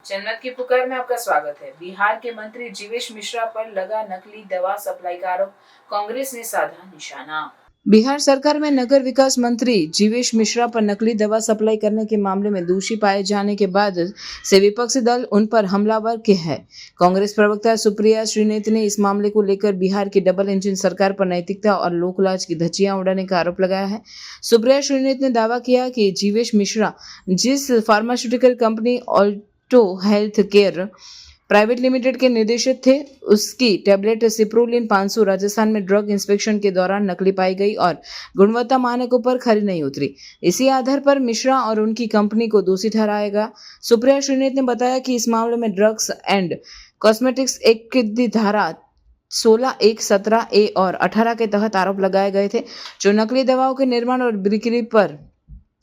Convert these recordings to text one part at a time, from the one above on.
जन्नत की पुकार में आपका स्वागत है। बिहार के मंत्री जीवेश मिश्रा पर लगा नकली दवा सप्लाई का आरोप, कांग्रेस ने साधा निशाना। बिहार सरकार में नगर विकास मंत्री जीवेश मिश्रा पर नकली दवा सप्लाई करने के मामले में दोषी पाए जाने के बाद से विपक्षी दल उन पर हमलावर के है। कांग्रेस प्रवक्ता सुप्रिया श्रीनेत ने इस मामले को लेकर बिहार की डबल इंजन सरकार पर नैतिकता और लोकलाज की धज्जियां उड़ाने का आरोप लगाया है। सुप्रिया श्रीनेत ने दावा किया कि जीवेश मिश्रा जिस pharmaceutical company Alto health care private limited के निदेशक थे, उसकी टैबलेट सिप्रोलिन 500 राजस्थान में ड्रग इंस्पेक्शन के दौरान नकली पाई गई और गुणवत्ता मानकों पर खरी नहीं उतरी। इसी आधार पर मिश्रा और उनकी कंपनी को दोषी ठहराएगा। सुप्रिया श्रीनेत ने बताया कि इस मामले में ड्रग्स एंड कॉस्मेटिक्स एक्ट की धारा 16, 1, 17 ए और 18 के तहत आरोप लगाए गए थे, जो नकली दवाओं के निर्माण और बिक्री पर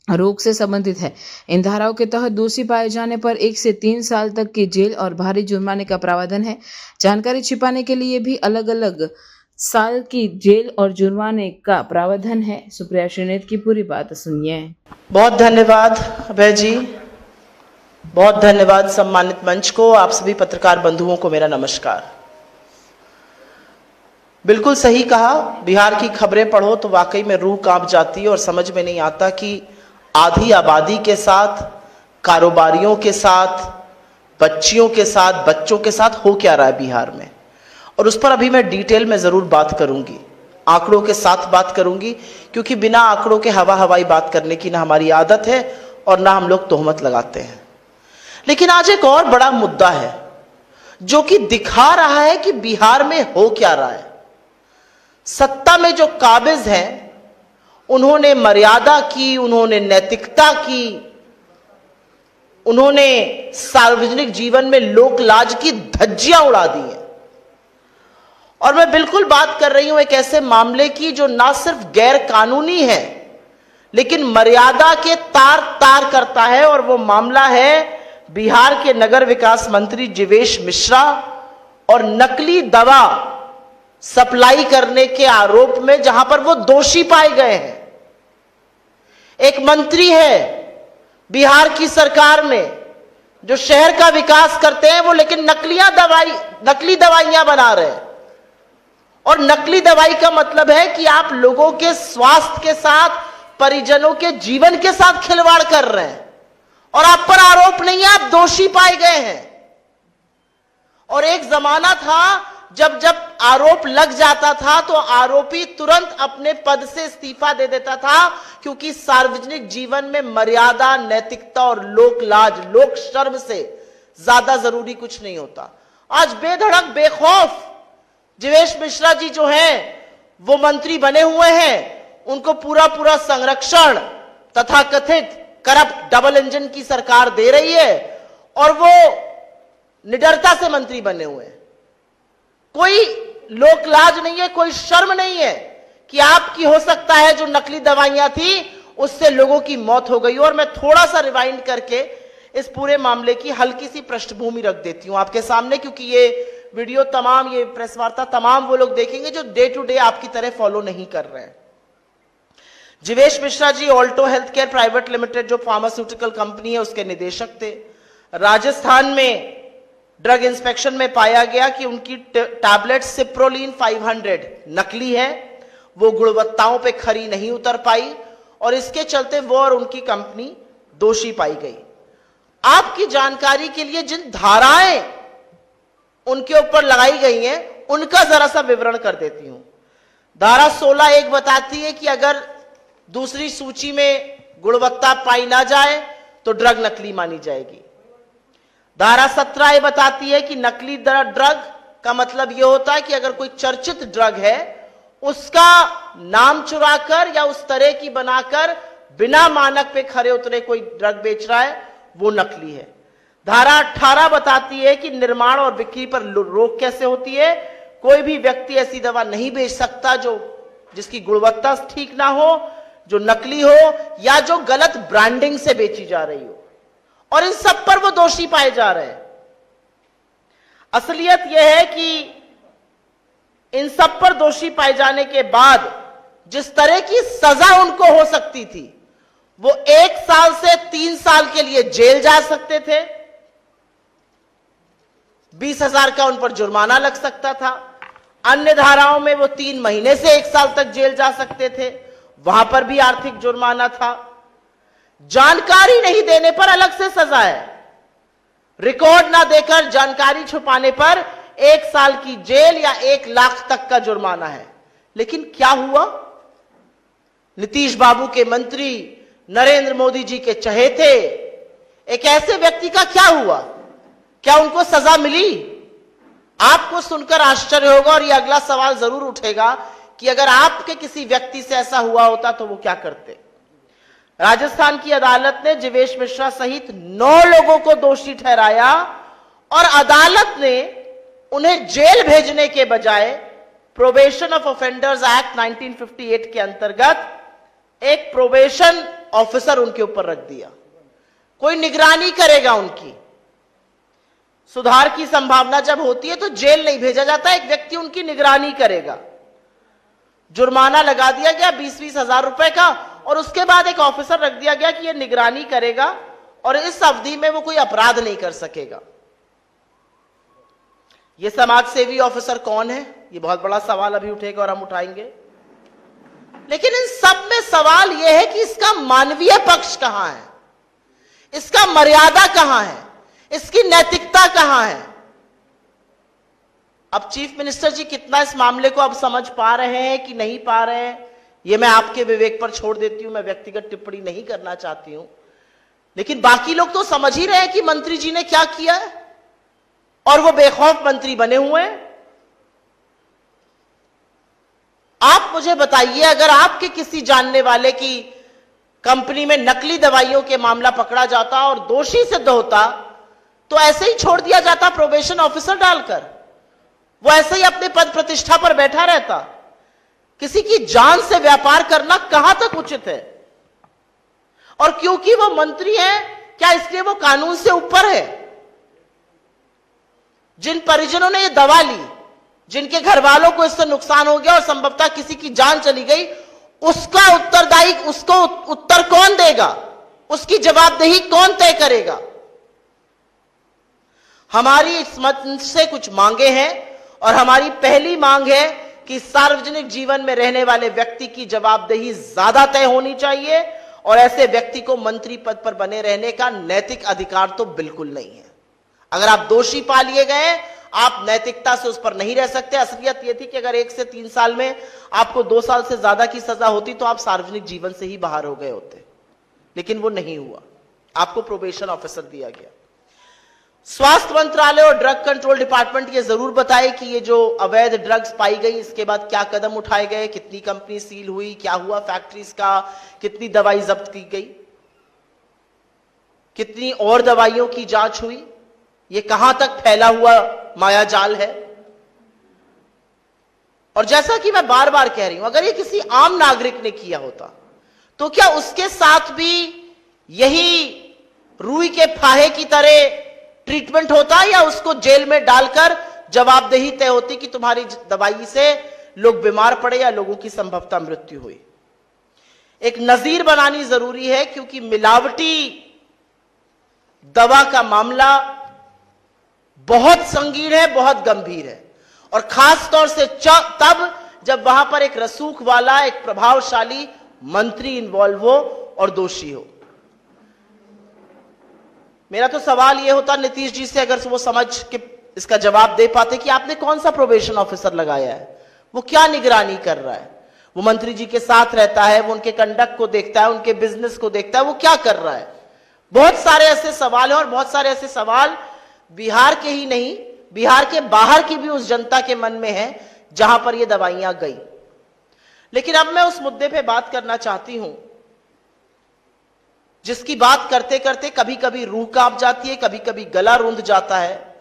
रोक से संबंधित है। इन धाराओं के तहत दोषी पाए जाने पर 1 से 3 साल तक की जेल और भारी जुर्माने का प्रावधान है। जानकारी छिपाने के लिए भी अलग अलग साल की जेल और जुर्माने का प्रावधान है। सुप्रिया श्रीनेत की पूरी बात सुनिए। बहुत धन्यवाद अभय जी, बहुत धन्यवाद सम्मानित मंच को। आप सभी पत्रकार बंधुओं को मेरा नमस्कार। बिल्कुल सही कहा, बिहार की खबरें पढ़ो तो वाकई में रूह कांप जाती है और समझ में नहीं आता कि आधी आबादी के साथ, कारोबारियों के साथ, बच्चियों के साथ, बच्चों के साथ हो क्या रहा है बिहार में। और उस पर अभी मैं डिटेल में जरूर बात करूंगी, आंकड़ों के साथ बात करूंगी, क्योंकि बिना आंकड़ों के हवाई बात करने की ना हमारी आदत है और ना हम लोग तोहमत लगाते हैं। लेकिन आज एक और बड़ा मुद्दा है जो कि दिखा रहा है कि बिहार में हो क्या रहा है। सत्ता में जो काबिज हैं उन्होंने मर्यादा की, उन्होंने नैतिकता की, उन्होंने सार्वजनिक जीवन में लोक लाज की धज्जियां उड़ा दी हैं। और मैं बिल्कुल बात कर रही हूं एक ऐसे मामले की जो ना सिर्फ गैर कानूनी है लेकिन मर्यादा के तार तार करता है, और वो मामला है बिहार के नगर विकास मंत्री जीवेश मिश्रा और नकली दवा सप्लाई करने के आरोप में, जहां पर वो दोषी पाए गए हैं। एक मंत्री है बिहार की सरकार में जो शहर का विकास करते हैं, वो लेकिन नकली दवाइयां बना रहे हैं। और नकली दवाई का मतलब है कि आप लोगों के स्वास्थ्य के साथ, परिजनों के जीवन के साथ खिलवाड़ कर रहे हैं, और आप पर आरोप नहीं है, आप दोषी पाए गए हैं। और एक जमाना था जब आरोप लग जाता था तो आरोपी तुरंत अपने पद से इस्तीफा दे देता था, क्योंकि सार्वजनिक जीवन में मर्यादा, नैतिकता और लोक लाज, लोक शर्म से ज्यादा जरूरी कुछ नहीं होता। आज बेधड़क, बेखौफ जीवेश मिश्रा जी जो हैं वो मंत्री बने हुए हैं, उनको पूरा संरक्षण तथा कथित करप्ट डबल इंजन की सरकार दे रही है, और वो निडरता से मंत्री बने हुए हैं। कोई लोक लाज नहीं है, कोई शर्म नहीं है कि आपकी हो सकता है जो नकली दवाइयां थी उससे लोगों की मौत हो गई। और मैं थोड़ा सा रिवाइंड करके इस पूरे मामले की हल्की सी पृष्ठभूमि रख देती हूं आपके सामने, क्योंकि ये वीडियो तमाम, ये प्रेस वार्ता तमाम वो लोग देखेंगे जो डे टू डे आपकी तरह फॉलो नहीं कर रहे हैं। Jeevesh Mishra ji Alto health care private limited जो फार्मास्यूटिकल कंपनी है उसके निदेशक थे। राजस्थान में ड्रग इंस्पेक्शन में पाया गया कि उनकी टैबलेट सिप्रोलिन 500 नकली है, वो गुणवत्ताओं पे खरी नहीं उतर पाई, और इसके चलते वो और उनकी कंपनी दोषी पाई गई। आपकी जानकारी के लिए जिन धाराएं उनके ऊपर लगाई गई हैं उनका जरा सा विवरण कर देती हूं। धारा 16 1 बताती है कि अगर दूसरी सूची में गुणवत्ता पाई ना जाए तो ड्रग नकली मानी जाएगी। धारा 17 ये बताती है कि नकली ड्रग का मतलब यह होता है कि अगर कोई चर्चित ड्रग है उसका नाम चुराकर या उस तरह की बनाकर बिना मानक पे खरे उतरे कोई ड्रग बेच रहा है, वो नकली है। धारा 18 बताती है कि निर्माण और बिक्री पर रोक कैसे होती है। कोई भी व्यक्ति ऐसी दवा नहीं बेच सकता जिसकी गुणवत्ता ठीक ना हो, जो नकली हो, या जो गलत ब्रांडिंग से बेची जा रही हो। और इन सब पर वो दोषी पाए जा रहे हैं। असलियत यह है कि इन सब पर दोषी पाए जाने के बाद जिस तरह की सजा उनको हो सकती थी, वो 1 साल से 3 साल के लिए जेल जा सकते थे, 20,000 का उन पर जुर्माना लग सकता था। अन्य धाराओं में वो 3 महीने से 1 साल तक जेल जा सकते थे, वहां पर भी आर्थिक जुर्माना था। जानकारी नहीं देने पर अलग से सजा है। रिकॉर्ड ना देकर जानकारी छुपाने पर 1 साल की जेल या 1 लाख तक का जुर्माना है। लेकिन क्या हुआ? नीतीश बाबू के मंत्री, नरेंद्र मोदी जी के चहेते एक ऐसे व्यक्ति का क्या हुआ? क्या उनको सजा मिली? आपको सुनकर आश्चर्य होगा और यह अगला सवाल जरूर उठेगा कि अगर आपके किसी व्यक्ति से ऐसा हुआ होता तो वो क्या करते। राजस्थान की अदालत ने जीवेश मिश्रा सहित 9 लोगों को दोषी ठहराया और अदालत ने उन्हें जेल भेजने के बजाय प्रोबेशन ऑफ ऑफेंडर्स एक्ट 1958 के अंतर्गत एक प्रोबेशन ऑफिसर उनके ऊपर रख दिया। कोई निगरानी करेगा उनकी। सुधार की संभावना जब होती है तो जेल नहीं भेजा जाता, एक व्यक्ति उनकी निगरानी करेगा। जुर्माना लगा दिया गया 20-20 हजार रुपए का और उसके बाद एक ऑफिसर रख दिया गया कि यह निगरानी करेगा और इस अवधि में वो कोई अपराध नहीं कर सकेगा। यह समाज सेवी ऑफिसर कौन है? यह बहुत बड़ा सवाल अभी उठेगा और हम उठाएंगे। लेकिन इन सब में सवाल यह है कि इसका मानवीय पक्ष कहां है, इसका मर्यादा कहां है, इसकी नैतिकता कहां है। अब चीफ मिनिस्टर जी कितना इस मामले को अब समझ पा रहे हैं कि नहीं पा रहे हैं, यह मैं आपके विवेक पर छोड़ देती हूं। मैं व्यक्तिगत टिप्पणी नहीं करना चाहती हूं, लेकिन बाकी लोग तो समझ ही रहे हैं कि मंत्री जी ने क्या किया है और वो बेखौफ मंत्री बने हुए हैं। आप मुझे बताइए, अगर आपके किसी जानने वाले की कंपनी में नकली दवाइयों के मामला पकड़ा जाता और दोषी सिद्ध होता तो ऐसे ही छोड़ दिया जाता प्रोबेशन ऑफिसर डालकर, वो ऐसे ही अपने पद प्रतिष्ठा पर बैठा रहता। किसी की जान से व्यापार करना कहां तक उचित है? और क्योंकि वो मंत्री है, क्या इसलिए वो कानून से ऊपर है? जिन परिजनों ने ये दवा ली, जिनके घर वालों को इससे नुकसान हो गया और संभवतः किसी की जान चली गई, उसका उत्तरदायी, उसको उत्तर कौन देगा? उसकी जवाबदेही कौन तय करेगा? हमारी इस मंच से कुछ मांगे हैं और हमारी पहली मांग है कि सार्वजनिक जीवन में रहने वाले व्यक्ति की जवाबदेही ज्यादा तय होनी चाहिए और ऐसे व्यक्ति को मंत्री पद पर बने रहने का नैतिक अधिकार तो बिल्कुल नहीं है। अगर आप दोषी पा लिए गए, आप नैतिकता से उस पर नहीं रह सकते। असलियत यह थी कि अगर 1 से 3 साल में आपको 2 साल से ज्यादा की सजा होती तो आप सार्वजनिक जीवन से ही बाहर हो गए होते, लेकिन वो नहीं हुआ। आपको प्रोबेशन ऑफिसर दिया गया। स्वास्थ्य मंत्रालय और ड्रग कंट्रोल डिपार्टमेंट ये जरूर बताए कि ये जो अवैध ड्रग्स पाई गई, इसके बाद क्या कदम उठाए गए, कितनी कंपनी सील हुई, क्या हुआ फैक्ट्रीज का, कितनी दवाई जब्त की गई, कितनी और दवाइयों की जांच हुई, ये कहां तक फैला हुआ मायाजाल है। और जैसा कि मैं बार बार कह रही हूं, अगर ये किसी आम नागरिक ने किया होता तो क्या उसके साथ भी यही रुई के फाहे की तरह ट्रीटमेंट होता या उसको जेल में डालकर जवाबदेही तय होती कि तुम्हारी दवाई से लोग बीमार पड़े या लोगों की संभवतः मृत्यु हुई। एक नजीर बनानी जरूरी है, क्योंकि मिलावटी दवा का मामला बहुत संगीन है, बहुत गंभीर है, और खास तौर से तब जब वहां पर एक रसूख वाला, एक प्रभावशाली मंत्री इन्वॉल्व हो और दोषी हो। मेरा तो सवाल यह होता नीतीश जी से, अगर वो समझ के इसका जवाब दे पाते कि आपने कौन सा प्रोबेशन ऑफिसर लगाया है, वो क्या निगरानी कर रहा है, वो मंत्री जी के साथ रहता है, वो उनके कंडक्ट को देखता है, उनके बिजनेस को देखता है, वो क्या कर रहा है। बहुत सारे ऐसे सवाल हैं और बहुत सारे ऐसे सवाल बिहार के ही नहीं, बिहार के बाहर की भी उस जनता के मन में है जहां पर ये दवाइयां गई। लेकिन अब मैं उस मुद्दे पे बात करना चाहती हूं जिसकी बात करते करते कभी कभी रूह कांप जाती है, कभी कभी गला रूंध जाता है।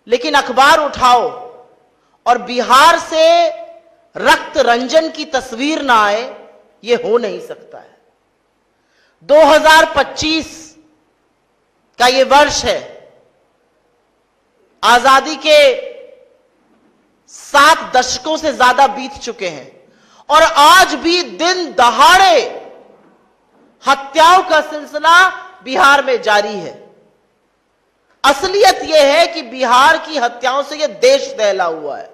लेकिन अखबार उठाओ और बिहार से रक्त रंजन की तस्वीर ना आए, यह हो नहीं सकता है। 2025 का यह वर्ष है, आजादी के 7 दशकों से ज्यादा बीत चुके हैं और आज भी दिन दहाड़े हत्याओं का सिलसिला बिहार में जारी है। असलियत यह है कि बिहार की हत्याओं से यह देश दहला हुआ है।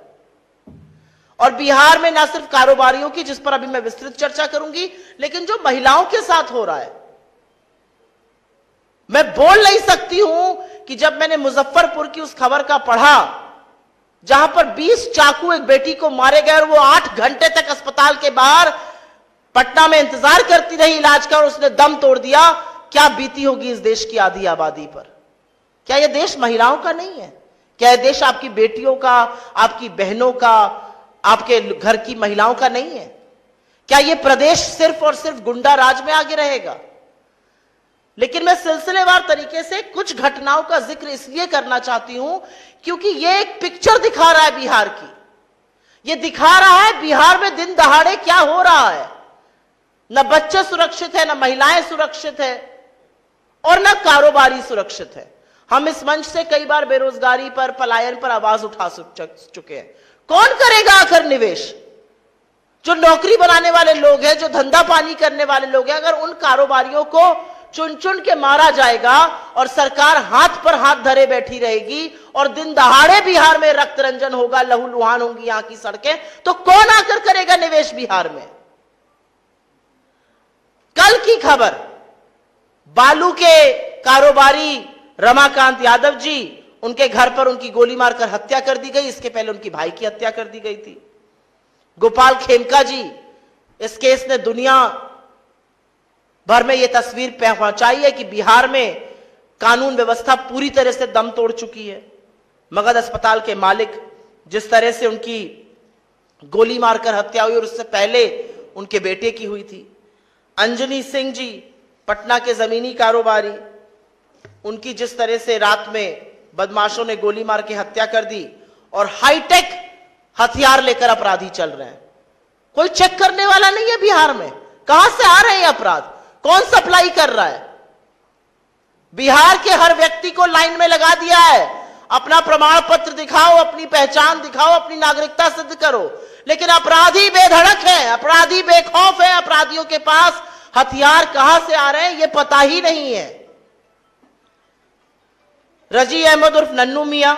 और बिहार में ना सिर्फ कारोबारियों की, जिस पर अभी मैं विस्तृत चर्चा करूंगी, लेकिन जो महिलाओं के साथ हो रहा है। मैं बोल नहीं सकती हूं कि जब मैंने मुजफ्फरपुर की उस खबर का पढ़ा जहां पर 20 चाकू एक बेटी को मारे गए और वो 8 घंटे तक अस्पताल के बाहर पटना में इंतजार करती रही इलाज का और उसने दम तोड़ दिया, क्या बीती होगी इस देश की आधी आबादी पर। क्या यह देश महिलाओं का नहीं है? क्या यह देश आपकी बेटियों का, आपकी बहनों का, आपके घर की महिलाओं का नहीं है? क्या यह प्रदेश सिर्फ और सिर्फ गुंडा राज में आगे रहेगा? लेकिन मैं सिलसिलेवार तरीके से कुछ घटनाओं का जिक्र इसलिए करना चाहती हूं क्योंकि यह एक पिक्चर दिखा रहा है बिहार की। यह दिखा रहा है बिहार में दिन दहाड़े क्या हो रहा है। न बच्चे सुरक्षित है, न महिलाएं सुरक्षित है और न कारोबारी सुरक्षित है। हम इस मंच से कई बार बेरोजगारी पर, पलायन पर आवाज उठा चुके हैं। कौन करेगा आखिर निवेश? जो नौकरी बनाने वाले लोग हैं, जो धंधा पानी करने वाले लोग हैं, अगर उन कारोबारियों को चुन चुन के मारा जाएगा और सरकार हाथ पर हाथ धरे बैठी रहेगी और दिन दहाड़े बिहार में रक्त रंजन होगा, लहूलुहान होंगी यहां की सड़कें, तो कौन आकर करेगा निवेश बिहार में? कल की खबर, बालू के कारोबारी रमाकांत यादव जी, उनके घर पर उनकी गोली मारकर हत्या कर दी गई। इसके पहले उनकी भाई की हत्या कर दी गई थी। गोपाल खेमका जी, इस केस ने दुनिया भर में यह तस्वीर पहुंचाई है कि बिहार में कानून व्यवस्था पूरी तरह से दम तोड़ चुकी है। मगध अस्पताल के मालिक, जिस तरह से उनकी गोली मारकर हत्या हुई और उससे पहले उनके बेटे की हुई थी। अंजनी सिंह जी, पटना के जमीनी कारोबारी, उनकी जिस तरह से रात में बदमाशों ने गोली मार के हत्या कर दी और हाईटेक हथियार लेकर अपराधी चल रहे हैं। कोई चेक करने वाला नहीं है बिहार में। कहां से आ रहे हैं अपराध? कौन सप्लाई कर रहा है? बिहार के हर व्यक्ति को लाइन में लगा दिया है। अपना प्रमाण पत्र दिखाओ, अपनी पहचान दिखाओ, अपनी नागरिकता सिद्ध करो। लेकिन अपराधी बेधड़क है, अपराधी बेखौफ है। अपराधियों के पास हथियार कहां से आ रहे हैं यह पता ही नहीं है। रजी अहमद उर्फ नन्नू मियां,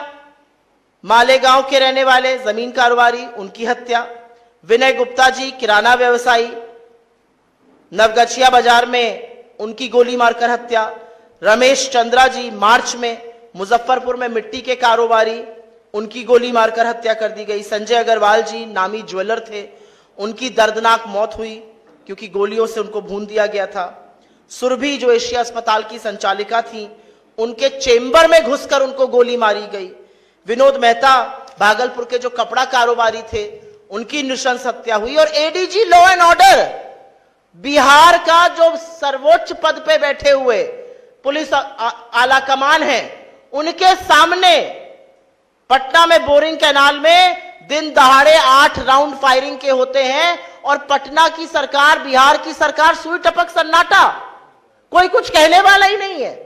मालेगांव के रहने वाले जमीन कारोबारी, उनकी हत्या। विनय गुप्ता जी, किराना व्यवसायी, नवगछिया बाजार में उनकी गोली मारकर हत्या। रमेश चंद्रा जी, मार्च में मुजफ्फरपुर में मिट्टी के कारोबारी, उनकी गोली मारकर हत्या कर दी गई। संजय अग्रवाल जी, नामी ज्वेलर थे, उनकी दर्दनाक मौत हुई क्योंकि गोलियों से उनको भून दिया गया था। सुरभि, जो एशिया अस्पताल की संचालिका थी, उनके चेंबर में घुसकर उनको गोली मारी गई। विनोद मेहता, भागलपुर के जो कपड़ा कारोबारी थे, उनकी नृशंस हत्या हुई। और ADG law and order, Bihar का जो सर्वोच्च पद पे बैठे हुए पुलिस आला कमान है, उनके सामने पटना में बोरिंग कैनाल में दिन दहाड़े 8 राउंड फायरिंग के होते हैं और पटना की सरकार, बिहार की सरकार सुई टपक सन्नाटा, कोई कुछ कहने वाला ही नहीं है।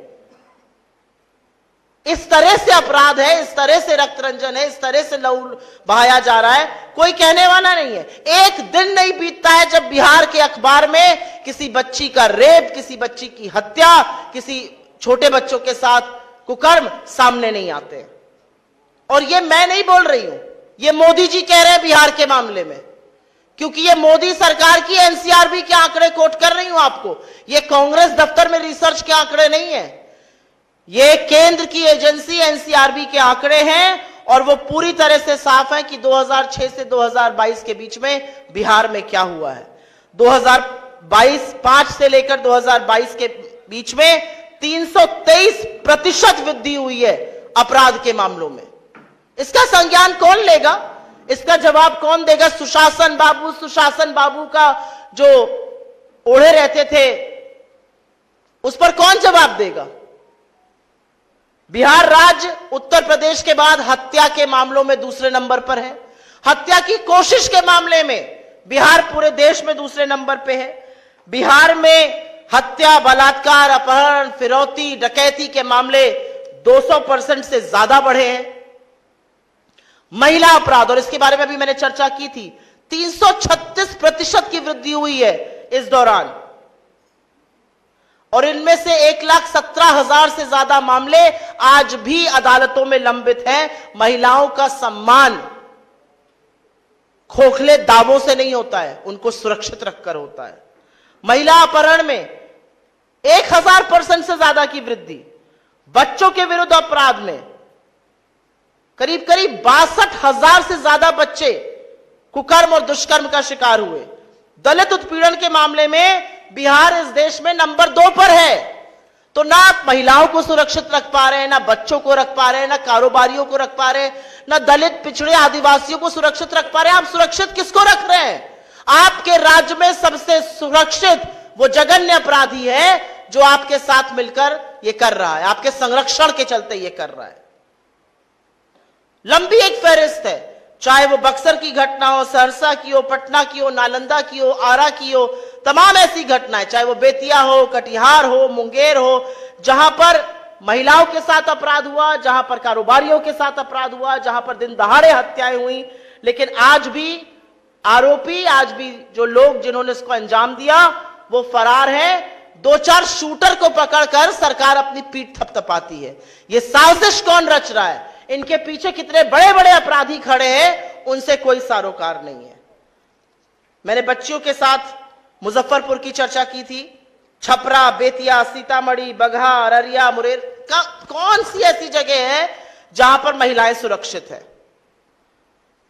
इस तरह से अपराध है, इस तरह से रक्त रंजन है, इस तरह से लहू बहाया जा रहा है, कोई कहने वाला नहीं है। एक दिन नहीं बीतता है जब बिहार के अखबार में किसी बच्ची का रेप, किसी बच्ची की हत्या, किसी छोटे बच्चों के साथ कुकर्म सामने नहीं आते। और ये मैं नहीं बोल रही हूं, ये मोदी जी कह रहे हैं बिहार के मामले में, क्योंकि ये मोदी सरकार की एनसीआरबी के आंकड़े कोट कर रही हूं आपको। ये कांग्रेस दफ्तर में रिसर्च के आंकड़े नहीं है, ये केंद्र की एजेंसी एनसीआरबी के आंकड़े हैं और वो पूरी तरह से साफ है कि 2006 से 2022 के बीच में बिहार में क्या हुआ है। 2022 से लेकर 2022 के बीच में 323% वृद्धि हुई है अपराध के मामलों में। इसका संज्ञान कौन लेगा? इसका जवाब कौन देगा? सुशासन बाबू का जो ओढ़े रहते थे, उस पर कौन जवाब देगा? बिहार राज्य उत्तर प्रदेश के बाद हत्या के मामलों में दूसरे नंबर पर है। हत्या की कोशिश के मामले में बिहार पूरे देश में दूसरे नंबर पे है। बिहार में हत्या, बलात्कार, अपहरण, फिरौती, डकैती के मामले 200% से ज्यादा बढ़े हैं। महिला अपराध, और इसके बारे में भी मैंने चर्चा की थी, 336% की वृद्धि हुई है इस दौरान। और इनमें से 1,17,000 से ज्यादा मामले आज भी अदालतों में लंबित हैं। महिलाओं का सम्मान खोखले दावों से नहीं होता है, उनको सुरक्षित रखकर होता है। महिला अपहरण में 1000% से ज्यादा की वृद्धि, बच्चों के विरुद्ध अपराध में करीब 62,000 से ज्यादा बच्चे कुकर्म और दुष्कर्म का शिकार हुए। दलित उत्पीड़न के मामले में बिहार इस देश में नंबर 2 पर है। तो ना आप महिलाओं को सुरक्षित रख पा रहे हैं, ना बच्चों को रख पा रहे हैं, ना कारोबारियों को रख पा रहे हैं, ना दलित पिछड़े आदिवासियों को सुरक्षित रख पा रहे हैं। आप सुरक्षित किसको रख रहे हैं? आपके राज्य में सबसे सुरक्षित वो जघन्य अपराधी है जो आपके साथ मिलकर ये कर रहा है, आपके संरक्षण के चलते ये कर रहा है। लंबी एक फहरिस्त है, चाहे वो बक्सर की घटना हो, सहरसा की हो, पटना की हो, नालंदा की हो, आरा की हो, तमाम ऐसी घटनाएं, चाहे वो बेतिया हो, कटिहार हो, मुंगेर हो, जहां पर महिलाओं के साथ अपराध हुआ, जहां पर कारोबारियों के साथ अपराध हुआ, जहां पर दिन दहाड़े हत्याएं हुई। लेकिन आज भी आरोपी, आज भी जो लोग जिन्होंने इसको अंजाम दिया वो फरार है। 2-4 शूटर को पकड़कर सरकार अपनी पीठ थपथपाती है। ये साजिश कौन रच रहा है, इनके पीछे कितने बड़े बड़े अपराधी खड़े हैं, उनसे कोई सारोकार नहीं है। मैंने बच्चियों के साथ मुजफ्फरपुर की चर्चा की थी। छपरा, बेतिया, सीतामढ़ी, बगहा, अररिया, मुंगेर का कौन सी ऐसी जगह है जहां पर महिलाएं सुरक्षित है?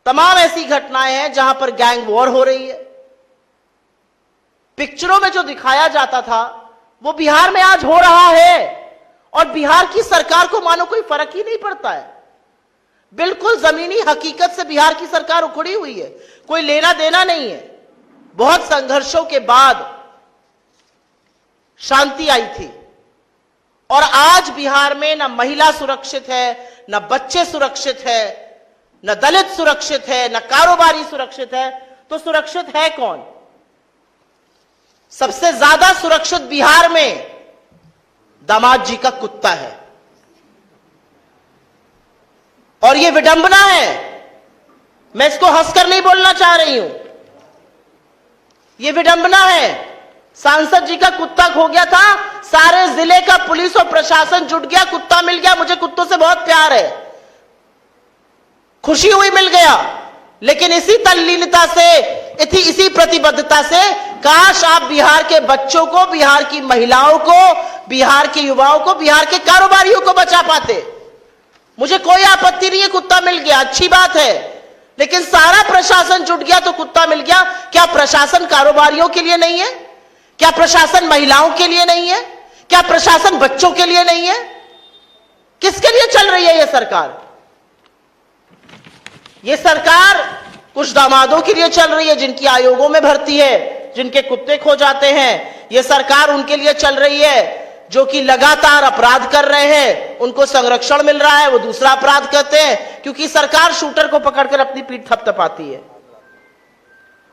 तमाम ऐसी घटनाएं हैं जहां पर गैंग वॉर हो रही है। पिक्चरों में जो दिखाया जाता था वो बिहार में आज हो रहा है, और बिहार की सरकार को मानो कोई फर्क ही नहीं पड़ता है। बिल्कुल जमीनी हकीकत से बिहार की सरकार उखड़ी हुई है, कोई लेना देना नहीं है। बहुत संघर्षों के बाद शांति आई थी, और आज बिहार में ना महिला सुरक्षित है, ना बच्चे सुरक्षित है, ना दलित सुरक्षित है, ना कारोबारी सुरक्षित है। तो सुरक्षित है कौन? सबसे ज्यादा सुरक्षित बिहार में दामाद जी का कुत्ता है। और यह विडंबना है, मैं इसको हंसकर नहीं बोलना चाह रही हूं, यह विडंबना है। सांसद जी का कुत्ता खो गया था, सारे जिले का पुलिस और प्रशासन जुट गया, कुत्ता मिल गया। मुझे कुत्तों से बहुत प्यार है, खुशी हुई मिल गया। लेकिन इसी तल्लीनता से, इसी प्रतिबद्धता से काश आप बिहार के बच्चों को, बिहार की महिलाओं को, बिहार के युवाओं को, बिहार के कारोबारियों को बचा पाते। मुझे कोई आपत्ति नहीं है, कुत्ता मिल गया, अच्छी बात है। लेकिन सारा प्रशासन जुट गया तो कुत्ता मिल गया। क्या प्रशासन कारोबारियों के लिए नहीं है? क्या प्रशासन महिलाओं के लिए नहीं है? क्या प्रशासन बच्चों के लिए नहीं है? किसके लिए चल रही है यह सरकार? यह सरकार कुछ दामादों के लिए चल रही है जिनकी आयोगों में भर्ती है, जिनके कुत्ते खो जाते हैं। यह सरकार उनके लिए चल रही है जो कि लगातार अपराध कर रहे हैं, उनको संरक्षण मिल रहा है, वो दूसरा अपराध करते हैं, क्योंकि सरकार शूटर को पकड़कर अपनी पीठ थपथपाती है।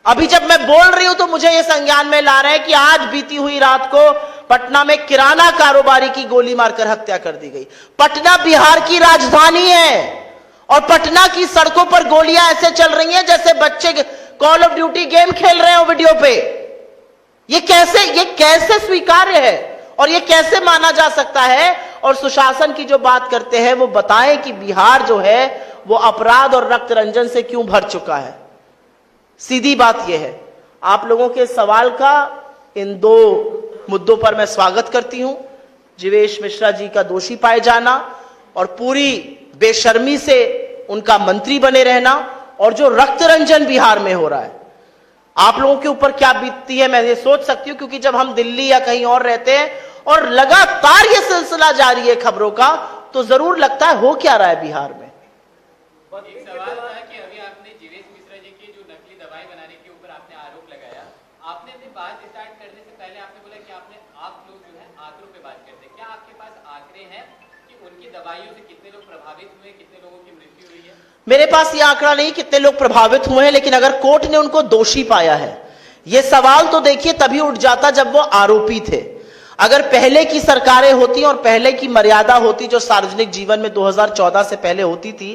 अभी जब मैं बोल रही हूं तो मुझे यह संज्ञान में ला रहे हैं कि आज बीती हुई रात को पटना में किराना कारोबारी की गोली मारकर हत्या कर दी गई। पटना बिहार की राजधानी है, और पटना की सड़कों पर गोलियां ऐसे चल रही हैं जैसे बच्चे कॉल ऑफ ड्यूटी गेम खेल रहे हो वीडियो पे। ये कैसे स्वीकार्य है, और ये कैसे माना जा सकता है? और सुशासन की जो बात करते हैं वो बताएं कि बिहार जो है वो अपराध और रक्त रंजन से क्यों भर चुका है। सीधी बात यह है। आप लोगों के सवाल का इन 2 मुद्दों पर मैं स्वागत करती हूं। जीवेश मिश्रा जी का दोषी पाए जाना और पूरी बेशर्मी से उनका मंत्री बने रहना, और जो रक्त रंजन बिहार में हो रहा है, आप लोगों के ऊपर क्या बीतती है मैं ये सोच सकती हूं। क्योंकि जब हम दिल्ली या कहीं और रहते हैं और लगातार ये सिलसिला जारी है खबरों का, तो जरूर लगता है हो क्या रहा है बिहार में। एक सवाल था कि अभी आपने जीवेश मिश्रा जी की जो नकली दवाई बनाने के ऊपर आपने आरोप लगाया, आपने अपनी बात स्टार्ट करने से पहले आपने बोला कि आप लोग जो है आंकड़ों पे बात करते हैं। क्या आपके पास आंकड़े हैं कि उनकी दवाइयों से कितने लोग प्रभावित हुए, कितने लोगों की मृत्यु हुई है? मेरे पास ये आंकड़ा नहीं कितने लोग प्रभावित हुए हैं, लेकिन अगर कोर्ट ने उनको दोषी पाया है, ये सवाल तो देखिए तभी उठ जाता जब वो आरोपी थे। अगर पहले की सरकारें होती और पहले की मर्यादा होती जो सार्वजनिक जीवन में 2014 से पहले होती थी,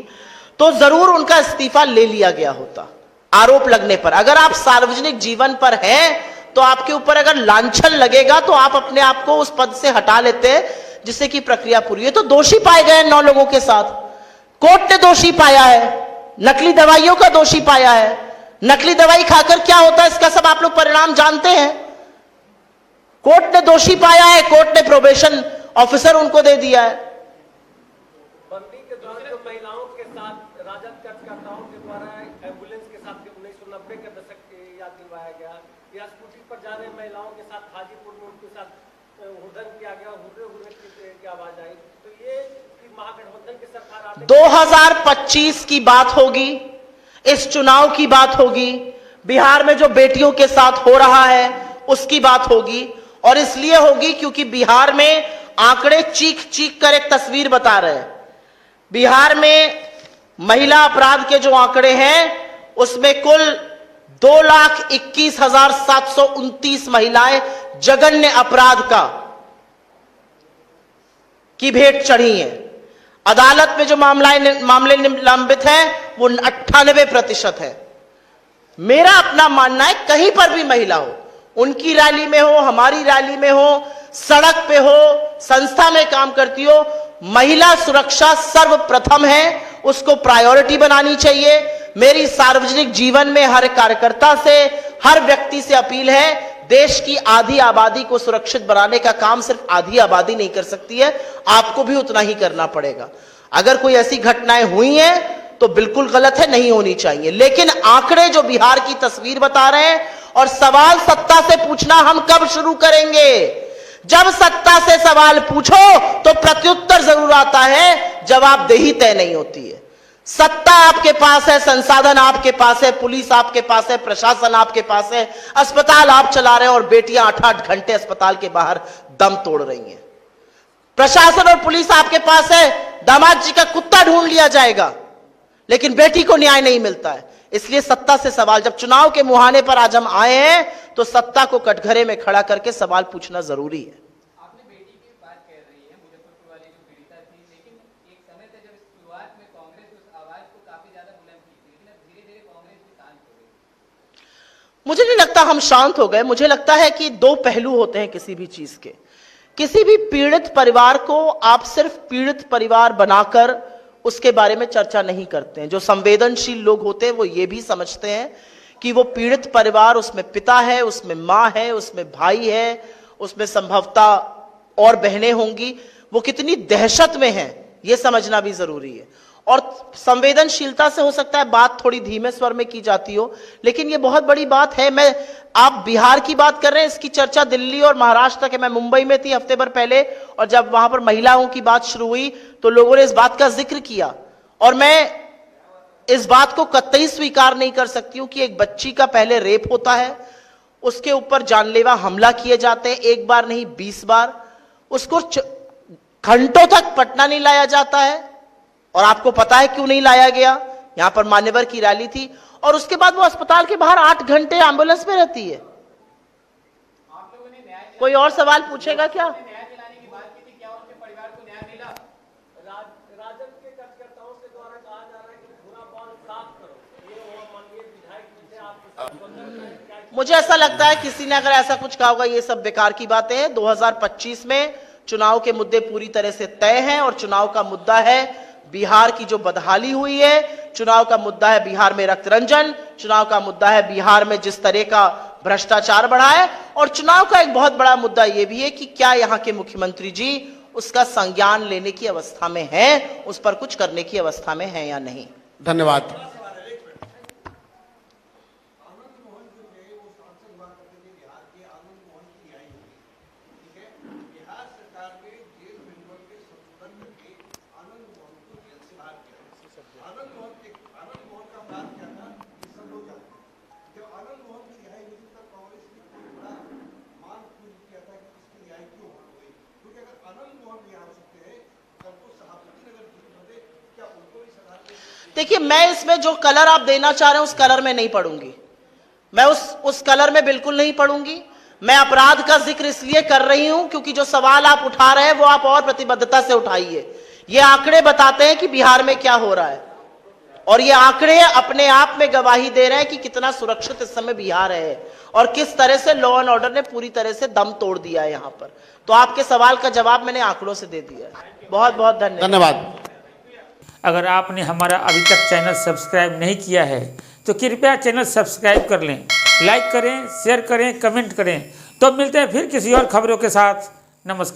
तो जरूर उनका इस्तीफा ले लिया गया होता आरोप लगने पर। अगर आप सार्वजनिक जीवन पर हैं तो आपके ऊपर अगर लांछन लगेगा तो आप अपने आप को उस पद से हटा लेते हैं, जिससे कि प्रक्रिया पूरी है। तो दोषी पाए गए 9 लोगों के साथ, कोर्ट ने दोषी पाया है, नकली दवाइयों का दोषी पाया है। नकली दवाई खाकर क्या होता है इसका सब आप लोग परिणाम जानते हैं। कोर्ट ने दोषी पाया है, कोर्ट ने प्रोबेशन ऑफिसर उनको दे दिया है। बंदी के दौरान जो महिलाओं के साथ राजद कार्यकर्ताओं के द्वारा एम्बुलेंस के साथ 1990 के दशक की याद दिलवाया गया, या स्कूटी पर जा रहे महिलाओं के साथ हाजीपुर में उनके साथ हुड़दंग किया गया, हुर्रे हुर्रे की आवाज आई, तो ये महागठबंधन की सरकार 2025 की बात होगी, इस चुनाव की बात होगी, बिहार में जो बेटियों के साथ हो रहा है उसकी बात होगी। और इसलिए होगी क्योंकि बिहार में आंकड़े चीख चीख कर एक तस्वीर बता रहे हैं। बिहार में महिला अपराध के जो आंकड़े हैं उसमें कुल 2,21,729 महिलाएं जघन्य अपराध की भेंट चढ़ी हैं। अदालत में जो मामले लंबित हैं वो 98% है। मेरा अपना मानना है कहीं पर भी महिला हो, उनकी रैली में हो, हमारी रैली में हो, सड़क पे हो, संस्था में काम करती हो, महिला सुरक्षा सर्वप्रथम है, उसको प्रायोरिटी बनानी चाहिए। मेरी सार्वजनिक जीवन में हर कार्यकर्ता से, हर व्यक्ति से अपील है, देश की आधी आबादी को सुरक्षित बनाने का काम सिर्फ आधी आबादी नहीं कर सकती है, आपको भी उतना ही करना पड़ेगा। अगर कोई ऐसी घटनाएं हुई हैं तो बिल्कुल गलत है, नहीं होनी चाहिए। लेकिन आंकड़े जो बिहार की तस्वीर बता रहे हैं, और सवाल सत्ता से पूछना हम कब शुरू करेंगे? जब सत्ता से सवाल पूछो तो प्रत्युत्तर जरूर आता है, जवाबदेही तय नहीं होती है। सत्ता आपके पास है, संसाधन आपके पास है, पुलिस आपके पास है, प्रशासन आपके पास है, अस्पताल आप चला रहे हैं और बेटियां 8-8 घंटे अस्पताल के बाहर दम तोड़ रही हैं। प्रशासन और पुलिस आपके पास है, दामाद जी का कुत्ता ढूंढ लिया जाएगा, लेकिन बेटी को न्याय नहीं मिलता है। इसलिए सत्ता से सवाल, जब चुनाव के मुहाने पर आज हम आए हैं तो सत्ता को कटघरे में खड़ा करके सवाल पूछना जरूरी है। आपने बेटी की बात कह रही है, मुजफ्फरपुर वाली जो पीड़िता थी, लेकिन एक समय था जब शुरुआत में कांग्रेस उस आवाज को काफी ज्यादा बुलंद की थी, लेकिन अब धीरे धीरे कांग्रेस भी शांत हो गई। मुझे नहीं लगता हम शांत हो गए। मुझे लगता है कि 2 पहलू होते हैं किसी भी चीज के। किसी भी पीड़ित परिवार को आप सिर्फ पीड़ित परिवार बनाकर उसके बारे में चर्चा नहीं करते हैं। जो संवेदनशील लोग होते हैं वो ये भी समझते हैं कि वो पीड़ित परिवार, उसमें पिता है, उसमें माँ है, उसमें भाई है, उसमें संभवतः और बहनें होंगी, वो कितनी दहशत में हैं ये समझना भी जरूरी है। और संवेदनशीलता से हो सकता है बात थोड़ी धीमे स्वर में की जाती हो, लेकिन ये बहुत बड़ी बात है। आप बिहार की बात कर रहे हैं, इसकी चर्चा दिल्ली और महाराष्ट्र के, मैं मुंबई में थी हफ्ते भर पहले, और जब वहां पर महिलाओं की बात शुरू हुई तो लोगों ने इस बात का जिक्र किया। और मैं इस बात को कतई स्वीकार नहीं कर सकती हूं कि एक बच्ची का पहले रेप होता है, उसके ऊपर जानलेवा हमला किए जाते हैं, 1 बार नहीं 20 बार, उसको घंटों तक पटना नहीं लाया जाता है। और आपको पता है क्यों नहीं लाया गया? यहां पर मान्यवर की रैली थी, और उसके बाद वो अस्पताल के बाहर 8 घंटे एम्बुलेंस में रहती है। आप लोगों ने न्याय कोई और सवाल पूछेगा क्या? दिलाने की बात की थी, क्या उनके परिवार को न्याय मिला? राजद के कार्यकर्ताओं के द्वारा कहा जा रहा है कि पूरा बांध साफ करो, ये वो माननीय विधायक जी से आप मुझे ऐसा लगता है किसी ने अगर ऐसा कुछ कहा होगा, ये सब बेकार की बातें हैं। 2025 में चुनाव के मुद्दे पूरी तरह से तय हैं, और चुनाव का मुद्दा है बिहार की जो बदहाली हुई है, चुनाव का मुद्दा है बिहार में रक्त रंजन, चुनाव का मुद्दा है बिहार में जिस तरह का भ्रष्टाचार बढ़ा है, और चुनाव का एक बहुत बड़ा मुद्दा यह भी है कि क्या यहाँ के मुख्यमंत्री जी उसका संज्ञान लेने की अवस्था में हैं, उस पर कुछ करने की अवस्था में हैं या नहीं। धन्यवाद। देखिए, मैं इसमें जो कलर आप देना चाह रहे हैं उस कलर में नहीं पढ़ूंगी, मैं उस कलर में बिल्कुल नहीं पढ़ूंगी। मैं अपराध का जिक्र इसलिए कर रही हूं क्योंकि जो सवाल आप उठा रहे हैं वो आप और प्रतिबद्धता से उठाइए। ये आंकड़े बताते हैं कि बिहार में क्या हो रहा है, और ये आंकड़े अपने आप में गवाही दे रहे हैं कि कितना सुरक्षित इस समय बिहार है। और किस तरह से लॉ एंड ऑर्डर ने पूरी तरह से दम तोड़ दिया है यहाँ पर। तो आपके सवाल का जवाब मैंने आंकड़ों से दे दिया है। बहुत बहुत धन्यवाद। अगर आपने हमारा अभी तक चैनल सब्सक्राइब नहीं किया है तो कृपया चैनल सब्सक्राइब कर लें, लाइक करें, शेयर करें, कमेंट करें। तो मिलते हैं फिर किसी और खबरों के साथ। नमस्कार।